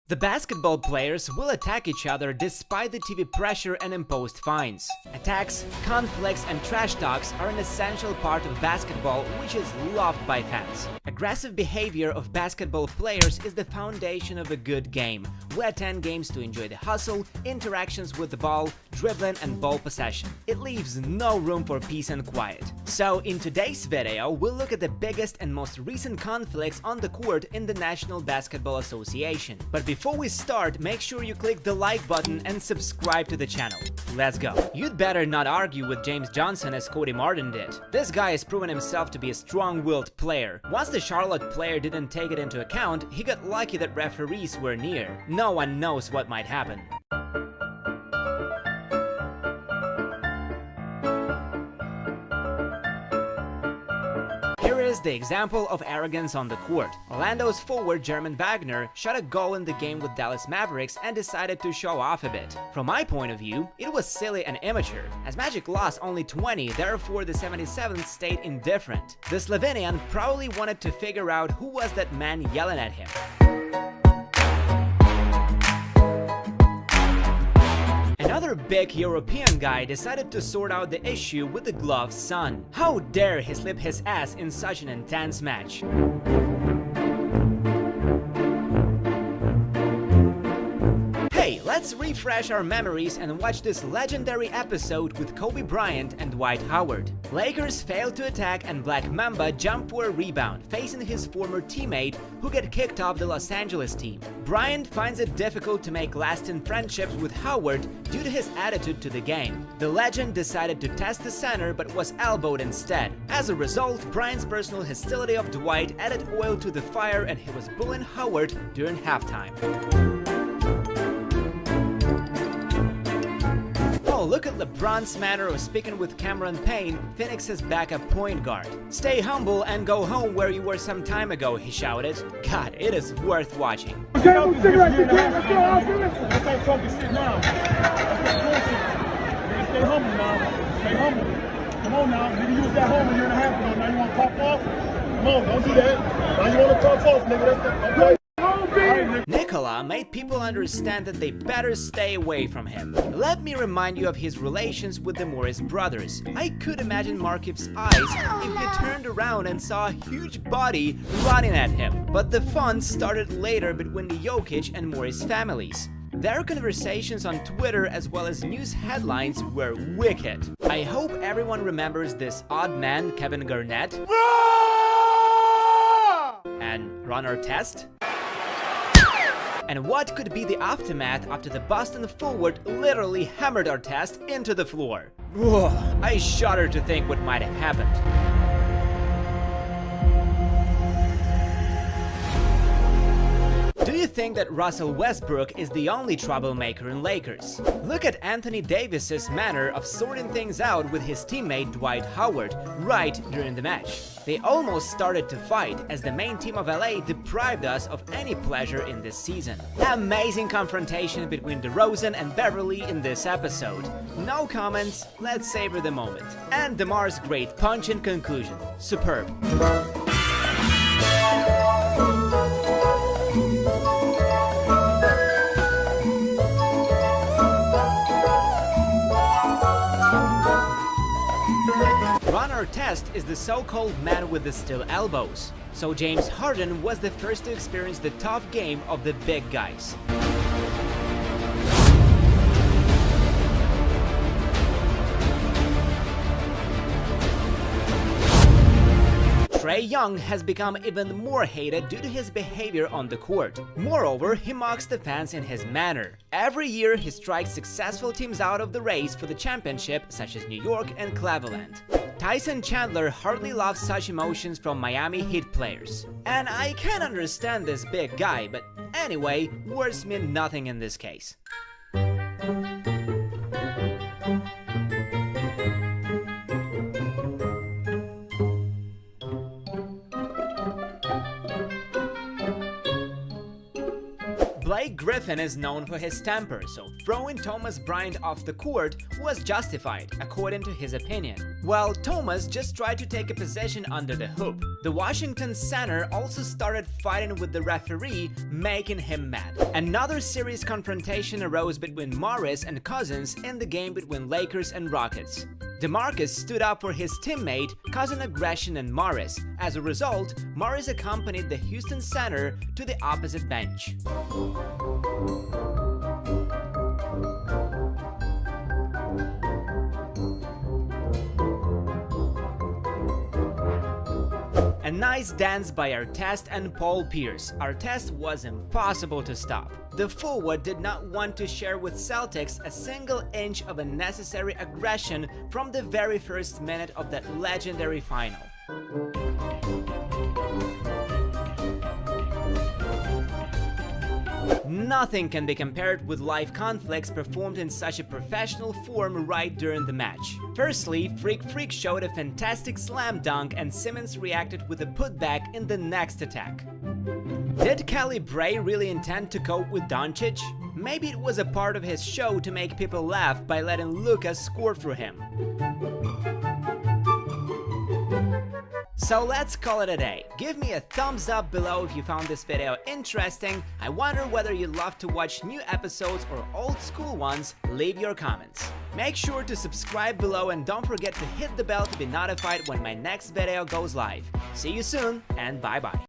The basketball players will attack each other despite the TV pressure and imposed fines. Attacks, conflicts, and trash talks are an essential part of basketball, which is loved by fans. Aggressive behavior of basketball players is the foundation of a good game. We attend games to enjoy the hustle, interactions with the ball, dribbling, and ball possession. It leaves no room for peace and quiet. So, in today's video, we'll look at the biggest and most recent conflicts on the court in the National Basketball Association. But before we start, make sure you click the like button and subscribe to the channel. Let's go. You'd better not argue with James Johnson as Cody Martin did. This guy has proven himself to be a strong-willed player. Once the Charlotte player didn't take it into account, he got lucky that referees were near. No one knows what might happen. Here is the example of arrogance on the court. Orlando's forward Jermaine Wagner shot a goal in the game with Dallas Mavericks and decided to show off a bit. From my point of view, it was silly and immature, as Magic lost only 20, therefore the 77th stayed indifferent. The Slovenian probably wanted to figure out who was that man yelling at him. Another big European guy decided to sort out the issue with the glove's son. How dare he slip his ass in such an intense match? Hey, let's refresh our memories and watch this legendary episode with Kobe Bryant and Dwight Howard. Lakers failed to attack and Black Mamba jumped for a rebound, facing his former teammate who got kicked off the Los Angeles team. Bryant finds it difficult to make lasting friendships with Howard due to his attitude to the game. The legend decided to test the center but was elbowed instead. As a result, Bryant's personal hostility of Dwight added oil to the fire and he was bullying Howard during halftime. Oh, look at LeBron's manner of speaking with Cameron Payne, Phoenix's backup point guard. "Stay humble and go home where you were some time ago," he shouted. God, it is worth watching. Okay, let's stay humble now. Stay humble. Come on now. Nigga, you was that home a year and a half ago. Now you want to talk off? Come on, don't do that. Now you want to talk off, nigga. That's okay. Nikola made people understand that they better stay away from him. Let me remind you of his relations with the Morris brothers. I could imagine Markif's eyes if he turned around and saw a huge body running at him. But the fun started later between the Jokic and Morris families. Their conversations on Twitter as well as news headlines were wicked. I hope everyone remembers this odd man Kevin Garnett and Ron Artest. And what could be the aftermath after the Boston forward literally hammered Artest into the floor? Whoa, I shudder to think what might have happened. Do you think that Russell Westbrook is the only troublemaker in Lakers? Look at Anthony Davis's manner of sorting things out with his teammate Dwight Howard right during the match. They almost started to fight as the main team of LA deprived us of any pleasure in this season. Amazing confrontation between DeRozan and Beverly in this episode. No comments, let's savor the moment. And DeMar's great punch in conclusion. Superb. Ron Artest is the so-called man with the steel elbows, so James Harden was the first to experience the tough game of the big guys. Trae Young has become even more hated due to his behavior on the court. Moreover, he mocks the fans in his manner. Every year, he strikes successful teams out of the race for the championship, such as New York and Cleveland. Tyson Chandler hardly loves such emotions from Miami Heat players. And I can understand this big guy, but anyway, words mean nothing in this case. Blake Griffin is known for his temper, so throwing Thomas Bryant off the court was justified, according to his opinion. Well, Thomas just tried to take a position under the hoop. The The Washington center also started fighting with the referee, making him mad. Another serious confrontation arose between Morris and Cousins in the game between Lakers and Rockets. DeMarcus stood up for his teammate, causing aggression in Morris. As a result, Morris accompanied the Houston center to the opposite bench. A nice dance by Artest and Paul Pierce. Artest was impossible to stop. The forward did not want to share with Celtics a single inch of unnecessary aggression from the very first minute of that legendary final. Nothing can be compared with live conflicts performed in such a professional form right during the match. Firstly, Freak showed a fantastic slam dunk and Simmons reacted with a putback in the next attack. Did Kelly Bray really intend to cope with Doncic? Maybe it was a part of his show to make people laugh by letting Lucas score for him. So let's call it a day. Give me a thumbs up below if you found this video interesting. I wonder whether you love to watch new episodes or old school ones. Leave your comments. Make sure to subscribe below and don't forget to hit the bell to be notified when my next video goes live. See you soon and bye bye.